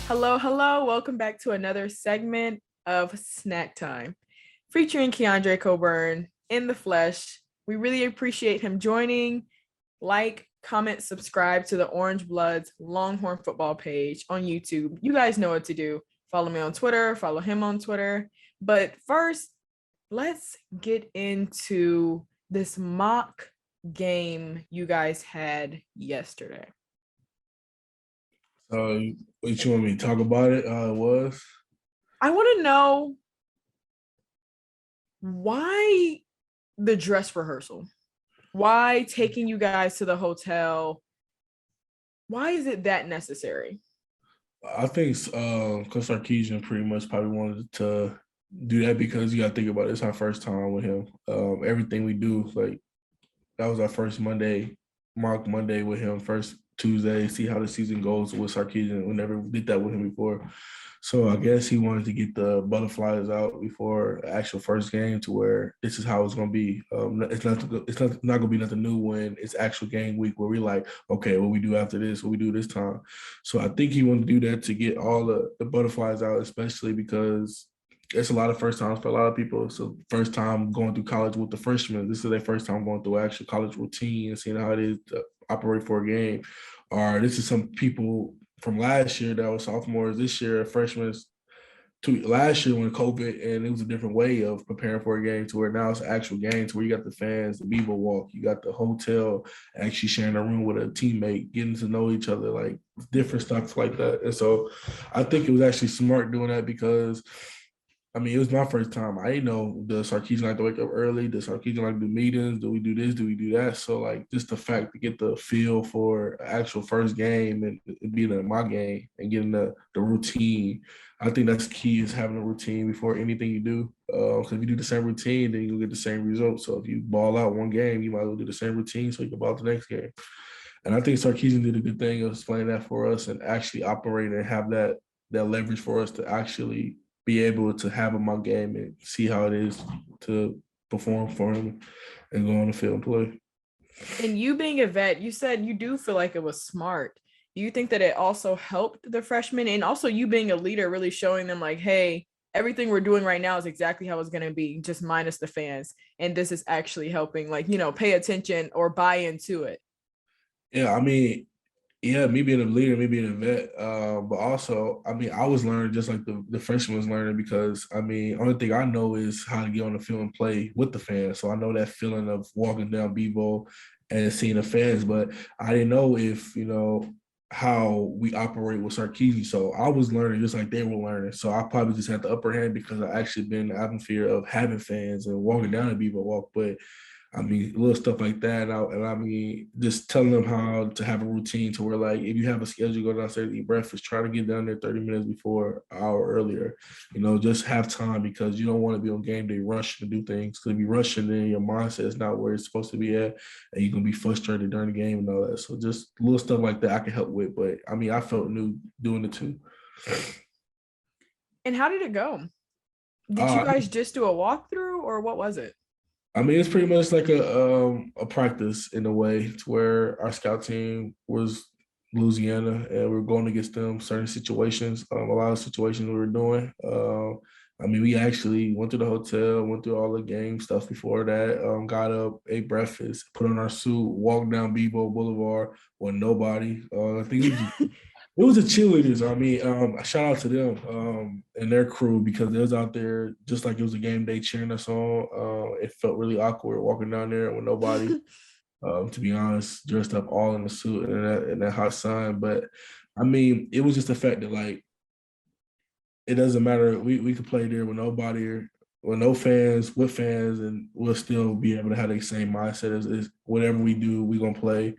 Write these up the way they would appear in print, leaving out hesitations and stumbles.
Hello, hello. Welcome back to another segment of Snack Time featuring Keondre Coburn in the flesh. We really appreciate him joining. Like, comment, subscribe to the Orange Bloods Longhorn football page on YouTube. You guys know what to do. Follow me on Twitter, follow him on Twitter. But first, let's get into this mock game you guys had yesterday. What you want me to talk about it? How it was? I want to know why the dress rehearsal? Why taking you guys to the hotel? Why is it that necessary? I think because Sarkisian pretty much probably wanted to do that because you got to think about it, it's our first time with him. Everything we do, like that was our first mock Monday with him, first Tuesday, see how the season goes with Sarkisian. We never did that with him before. So I guess he wanted to get the butterflies out before the actual first game to where this is how it's going to be. It's not going to be nothing new when it's actual game week where we're like, okay, what we do after this, what we do this time. So I think he wanted to do that to get all the butterflies out, especially because it's a lot of first times for a lot of people. So first time going through college with the freshmen. This is their first time going through actual college routine and seeing how it is to operate for a game. Or this is some people from last year that were sophomores, this year freshmen. To last year when COVID, and it was a different way of preparing for a game to where now it's an actual game to where you got the fans, the Beaver Walk, you got the hotel, actually sharing a room with a teammate, getting to know each other, like different stuff like that. And so I think it was actually smart doing that because I mean, it was my first time. I didn't know the Sarkisian like to wake up early. The Sarkisian like to do meetings. Do we do this? Do we do that? So like just the fact to get the feel for actual first game and it being in my game and getting the routine. I think that's key is having a routine before anything you do. Because if you do the same routine, then you'll get the same results. So if you ball out one game, you might as well do the same routine so you can ball out the next game. And I think Sarkisian did a good thing of explaining that for us and actually operate and have that leverage for us to actually be able to have him on game and see how it is to perform for him and go on the field and play. And you being a vet, you said you do feel like it was smart. Do you think that it also helped the freshmen and also you being a leader, really showing them like, hey, everything we're doing right now is exactly how it's going to be, just minus the fans. And this is actually helping, like, pay attention or buy into it. Yeah, I mean, yeah, me being a leader, me being a vet, but also, I mean, I was learning just like the freshman was learning because, I mean, only thing I know is how to get on the field and play with the fans. So I know that feeling of walking down Bebo and seeing the fans, but I didn't know if, how we operate with Sarkisian. So I was learning just like they were learning. So I probably just had the upper hand because I actually been in the atmosphere of having fans and walking down the Bebo walk. But I mean, little stuff like that. And I mean, just telling them how to have a routine to where, like, if you have a schedule, go downstairs, eat breakfast, try to get down there 30 minutes before, an hour earlier. Just have time because you don't want to be on game day rushing to do things. Because if you rushing, then your mindset is not where it's supposed to be at, and you're going to be frustrated during the game and all that. So just little stuff like that I can help with. But, I mean, I felt new doing it too. And how did it go? Did you Uh, guys just do a walkthrough or what was it? I mean, it's pretty much like a practice in a way to where our scout team was Louisiana and we are going against them certain situations, a lot of situations we were doing. I mean, we actually went to the hotel, went through all the game stuff before that, got up, ate breakfast, put on our suit, walked down Bebo Boulevard with nobody. I think it was the cheerleaders. I mean, shout out to them and their crew because they was out there just like it was a game day cheering us on. It felt really awkward walking down there with nobody. To be honest, dressed up all in the suit and that hot sun. But I mean, it was just the fact that like it doesn't matter. We could play there with nobody, with no fans, with fans, and we'll still be able to have the same mindset as whatever we do, we're gonna play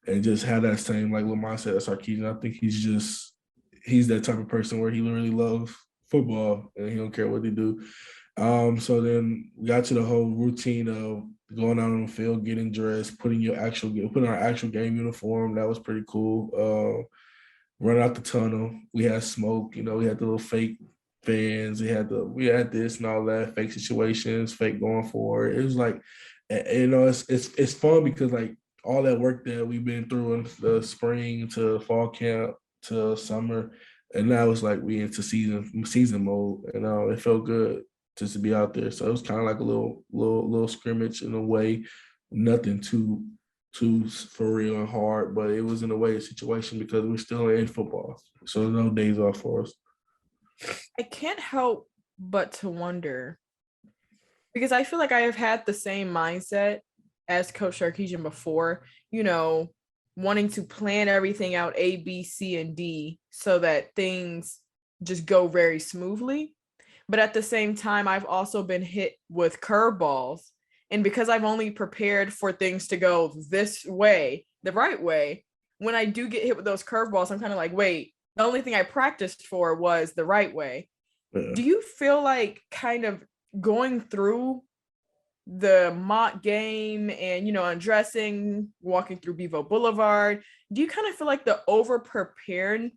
and just have that same like little mindset as Sarkisian. I think he's that type of person where he really loves football and he don't care what they do. So then we got to the whole routine of going out on the field, getting dressed, putting our actual game uniform. That was pretty cool. Run out the tunnel. We had smoke, we had the little fake fans. We had this and all that, fake situations, fake going for it. It was like, it's fun because like all that work that we've been through in the spring to fall camp to summer, And now it's like we into season mode, and it felt good just to be out there. So it was kind of like a little scrimmage in a way, nothing too for real and hard, but it was in a way a situation because we're still in football, so no days off for us. I can't help but to wonder, because I feel like I have had the same mindset as Coach Sarkisian before, wanting to plan everything out A, B, C, and D so that things just go very smoothly. But at the same time, I've also been hit with curveballs. And because I've only prepared for things to go this way, the right way, when I do get hit with those curveballs, I'm kind of like, wait, the only thing I practiced for was the right way. Yeah. Do you feel like kind of going through the mock game and undressing, walking through Bevo Boulevard, do you kind of feel like the over prepared, do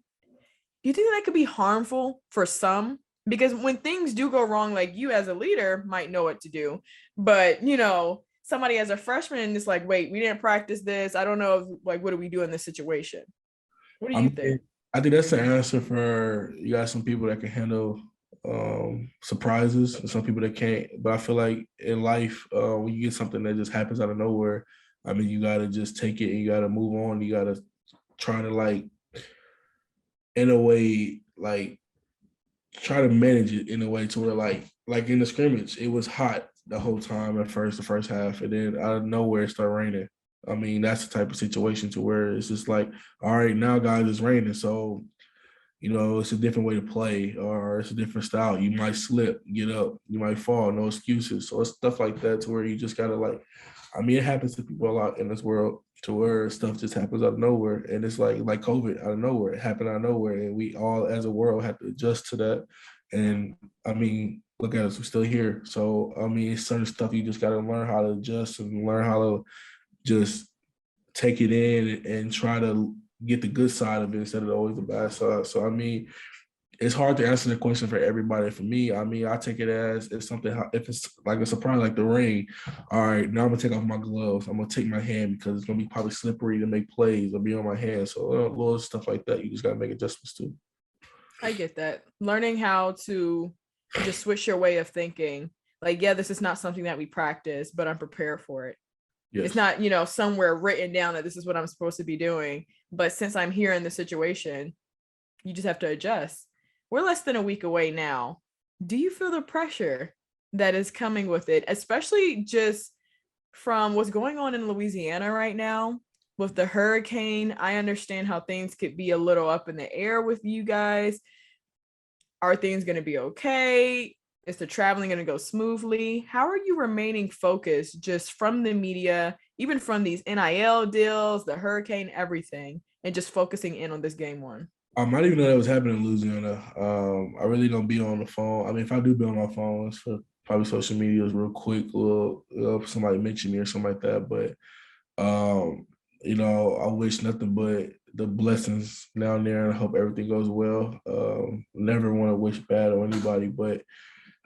you think that could be harmful for some? Because when things do go wrong, like you as a leader might know what to do, but somebody as a freshman is like, wait, we didn't practice this, I don't know, like, what do we do in this situation? What do I you mean, think? I think that's the answer for you got some people that can handle surprises and some people that can't. But I feel like in life, when you get something that just happens out of nowhere, I mean, you gotta just take it and you gotta move on. You gotta try to like, in a way, like try to manage it in a way to where like in the scrimmage, it was hot the whole time at first, the first half, and then out of nowhere it started raining. I mean, that's the type of situation to where it's just like, all right, now guys, it's raining, so it's a different way to play or it's a different style. You might slip, get up, you might fall, no excuses. So it's stuff like that to where you just gotta like, I mean, it happens to people a lot in this world to where stuff just happens out of nowhere. And it's like COVID out of nowhere. It happened out of nowhere. And we all as a world have to adjust to that. And I mean, look at us, we're still here. So I mean, it's certain stuff you just gotta learn how to adjust and learn how to just take it in and try to get the good side of it instead of always the bad side. So I mean, it's hard to answer the question for everybody. For me, I mean, I take it as if something, if it's like a surprise, like the rain. All right, now I'm gonna take off my gloves. I'm gonna take my hand because it's gonna be probably slippery to make plays or be on my hand. So little stuff like that, you just gotta make adjustments to. I get that. Learning how to just switch your way of thinking. Like, yeah, this is not something that we practice, but I'm prepared for it. It's Yes. not, somewhere written down that this is what I'm supposed to be doing. But since I'm here in the situation, you just have to adjust. We're less than a week away now. Do you feel the pressure that is coming with it, especially just from what's going on in Louisiana right now with the hurricane? I understand how things could be a little up in the air with you guys. Are things going to be okay? Is the traveling going to go smoothly? How are you remaining focused just from the media, even from these NIL deals, the hurricane, everything, and just focusing in on this game one? I might even know that was happening in Louisiana. I really don't be on the phone. I mean, if I do be on my phone, it's for probably social medias real quick. Somebody mention me or something like that. But I wish nothing but the blessings down there, and I hope everything goes well. Never want to wish bad on anybody, but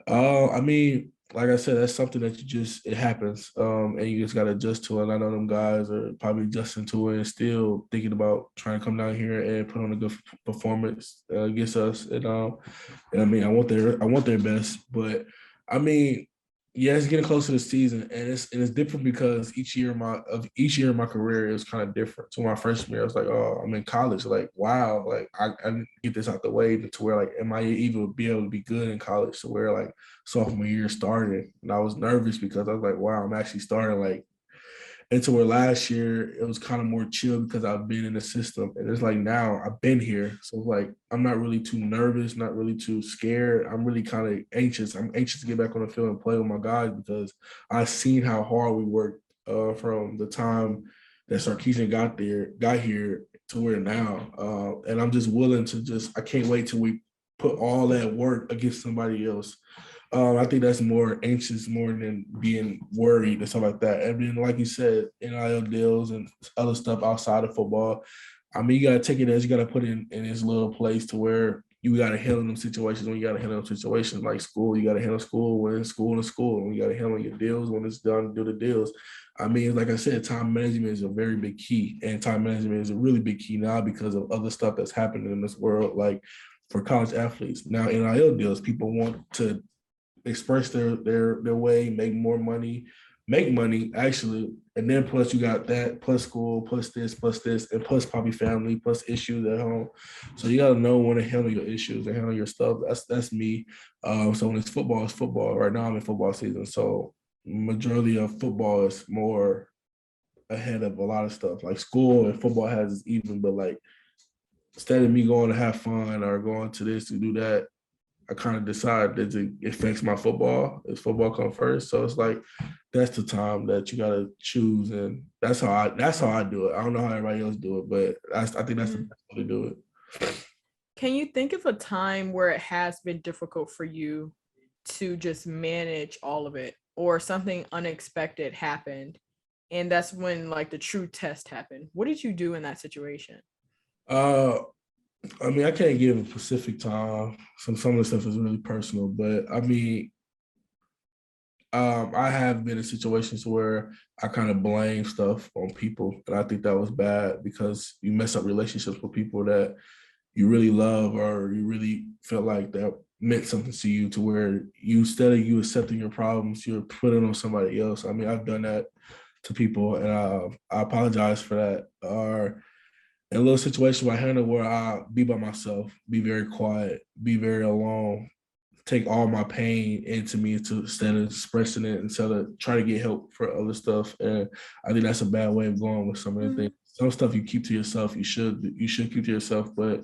I mean, like I said, that's something that it happens, and you just got to adjust to it. And I know them guys are probably adjusting to it and still thinking about trying to come down here and put on a good performance against us. And I mean, I want their best, but I mean, yeah, it's getting close to the season, and it's different because each year in my career is kind of different. So my freshman year, I was like, oh, I'm in college. Like, wow, like I need to get this out the way to where like, am I even be able to be good in college? To where like sophomore year started, and I was nervous because I was like, wow, I'm actually starting like. And to where last year it was kind of more chill because I've been in the system. And it's like now I've been here. So like I'm not really too nervous, not really too scared. I'm really kind of anxious. I'm anxious to get back on the field and play with my guys because I've seen how hard we worked from the time that Sarkisian got here to where now. And I'm just willing to I can't wait till we put all that work against somebody else. I think that's more anxious more than being worried and stuff like that. And then, like you said, NIL deals and other stuff outside of football. I mean, you got to take it as you got to put it in this little place to where you got to handle them situations when you got to handle them situations like school. You got to handle school when it's school and school. And you got to handle your deals when it's done, do the deals. I mean, like I said, time management is a very big key. And time management is a really big key now because of other stuff that's happening in this world. Like, for college athletes. Now, NIL deals, people want to express their way, make money actually, and then plus you got that, plus school, plus this, and plus probably family, plus issues at home. So you got to know when to handle your issues and handle your stuff. That's me. So when it's football, it's football. Right now I'm in football season, so majority of football is more ahead of a lot of stuff. Like school and football has its even, but like instead of me going to have fun or going to this to do that, I kind of decide that it affects my football. Is football come first? So it's like that's the time that you gotta choose, and that's how I do it. I don't know how everybody else do it, but I think that's the best way to do it. Can you think of a time where it has been difficult for you to just manage all of it, or something unexpected happened, and that's when like the true test happened? What did you do in that situation? Uh, I mean, I can't give a specific time. Some of the stuff is really personal, but I mean, I have been in situations where I kind of blame stuff on people, and I think that was bad because you mess up relationships with people that you really love or you really felt like that meant something to you, to where you, instead of you accepting your problems, you're putting on somebody else. I mean, I've done that to people, and I apologize for that. Or in a little situation where I handle where I be by myself, be very quiet, be very alone, take all my pain into me to instead of expressing it, instead of try to get help for other stuff. And I think that's a bad way of going with some of the things. Some stuff you keep to yourself, you should keep to yourself, but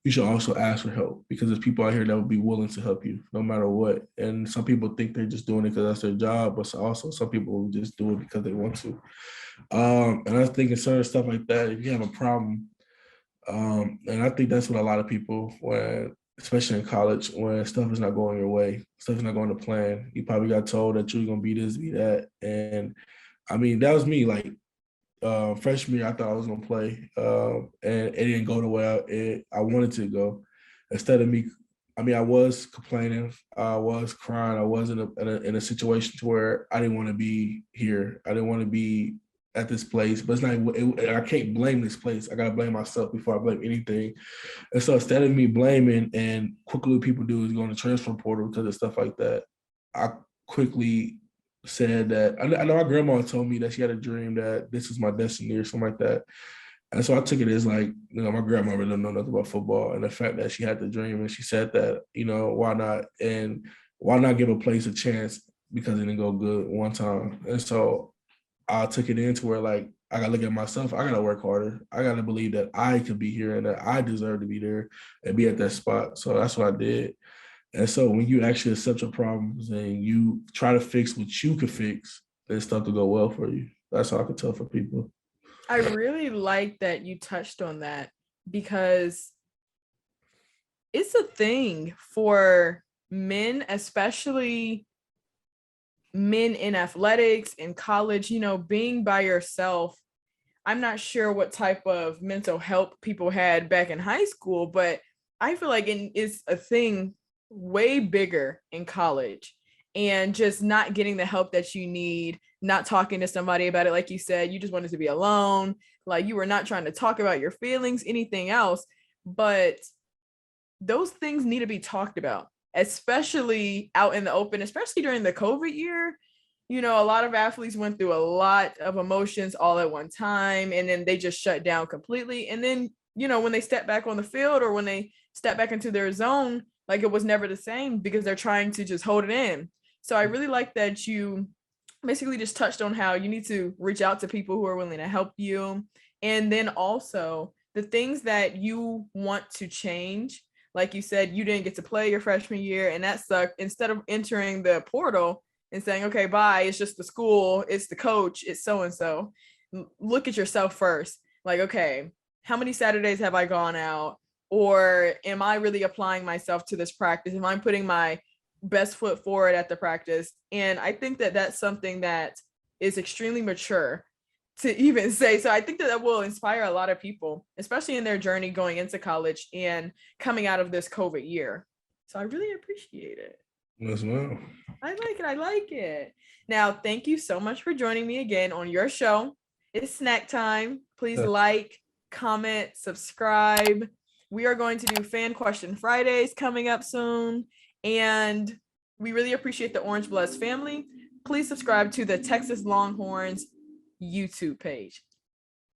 you should also ask for help, because there's people out here that would be willing to help you no matter what. And some people think they're just doing it because that's their job, but also some people will just do it because they want to. And I think in certain stuff like that, if you have a problem, and I think that's what a lot of people, when especially in college, when stuff is not going your way, stuff is not going to plan, you probably got told that you're gonna be this, be that. And I mean, that was me. Like freshman year, I thought I was gonna play, and it didn't go the way I wanted to go. Instead of me, I mean, I was complaining, I was crying, I was in a situation to where I didn't want to be here. I didn't want to be at this place, but it's not. I can't blame this place. I gotta blame myself before I blame anything. And so instead of me blaming, and quickly what people do is go on the transfer portal because of stuff like that, I quickly said that I know my grandma told me that she had a dream that this is my destiny or something like that. And so I took it as like, my grandma really don't know nothing about football. And the fact that she had the dream and she said that, why not? And why not give a place a chance because it didn't go good one time? And so I took it into where like, I gotta look at myself. I gotta work harder. I gotta believe that I could be here and that I deserve to be there and be at that spot. So that's what I did. And so when you actually accept your problems and you try to fix what you can fix, then stuff to go well for you. That's how I can tell for people. I really like that you touched on that, because it's a thing for men, especially men in athletics, in college, being by yourself. I'm not sure what type of mental health people had back in high school, but I feel like it's a thing way bigger in college, and just not getting the help that you need, not talking to somebody about it. Like you said, you just wanted to be alone. Like you were not trying to talk about your feelings, anything else, but those things need to be talked about, especially out in the open, especially during the COVID year. A lot of athletes went through a lot of emotions all at one time, and then they just shut down completely. And then, when they step back on the field, or when they step back into their zone, like it was never the same, because they're trying to just hold it in. So I really like that you basically just touched on how you need to reach out to people who are willing to help you. And then also the things that you want to change. Like you said, you didn't get to play your freshman year, and that sucked. Instead of entering the portal and saying, okay, bye, it's just the school, it's the coach, it's so-and-so, look at yourself first. Like, okay, how many Saturdays have I gone out? Or am I really applying myself to this practice? Am I putting my best foot forward at the practice? And I think that that's something that is extremely mature to even say. So I think that will inspire a lot of people, especially in their journey going into college and coming out of this COVID year. So I really appreciate it. Yes, ma'am. I like it. Now, thank you so much for joining me again on your show. It's snack time. Please like, comment, subscribe. We are going to do Fan Question Fridays coming up soon. And we really appreciate the Orange Bloods family. Please subscribe to the Texas Longhorns YouTube page.